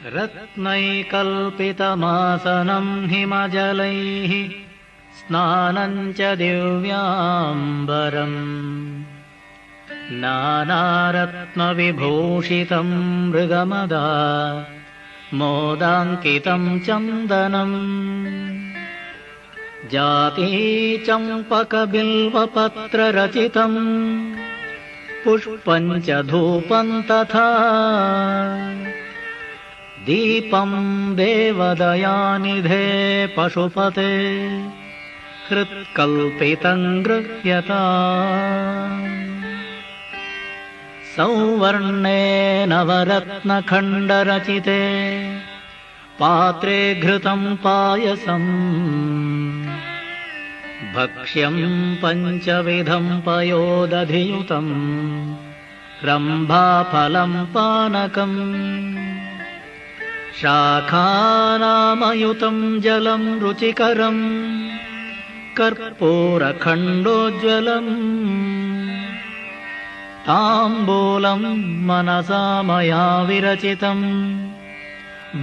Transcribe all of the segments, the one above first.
रत्नैकल्पितमासनं हिमजलैः स्नानं च दिव्याम्बरम् नानारत्नविभूषितं मृगमदा मोदाङ्कितं चन्दनम् जातीचम्पकबिल्वपत्ररचितं पुष्पं च धूपं तथा दीपं देवदयानिधे पशुपते हृत्कल्पितं गृह्यता सौवर्णे नवरत्नखण्डरचिते पात्रे घृतं पायसम् भक्ष्यं पञ्चविधं पयोदधियुतं रम्भाफलं पानकम् शाखानामयुतं जलं रुचिकरं कर्पूरखण्डोज्ज्वलम् ताम्बूलं मनसा मया विरचितं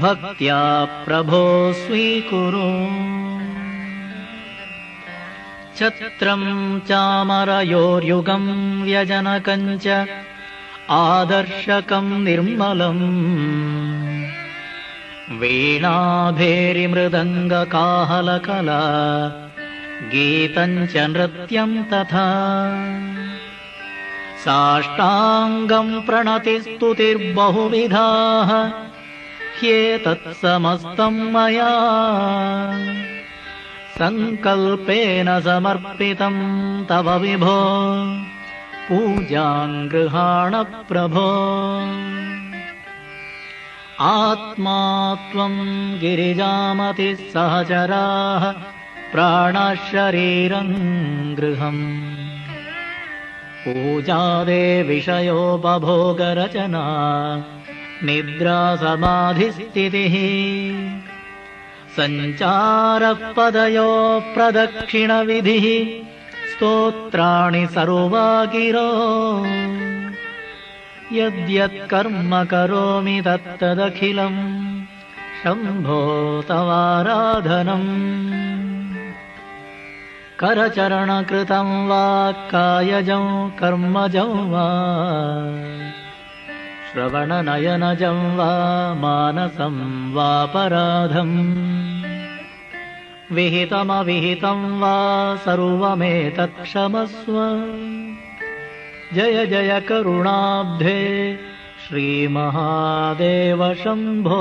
भक्त्या प्रभो स्वीकुरु छत्रं चामरयोर्युगं व्यजनकं च आदर्शकं निर्मलम् वीणाभेरिमृदङ्गकाहलकला गीतं च नृत्यं तथा साष्टाङ्गं प्रणतिस्तुतिर्बहुविधाः ह्येतत्समस्तं मया सङ्कल्पेन समर्पितं तव विभो पूजां गृहाण प्रभो आत्मा त्वं गिरिजामतिः सहचराः प्राणशरीरं गृहम् पूजादे विषयोपभोगरचना निद्रा समाधिस्थितिः सञ्चारः पदयो प्रदक्षिणविधिः स्तोत्राणि सर्वा गिरो यद्यत्कर्म करोमि तत्तदखिलं शम्भो तवाराधनम् करचरणकृतं वा कायजं कर्मजं वा श्रवणनयनजं वा मानसं वापराधम् विहितमविहितं वा सर्वमेतत् क्षमस्व जय जय करुणाब्धे श्रीमहादेव शम्भो।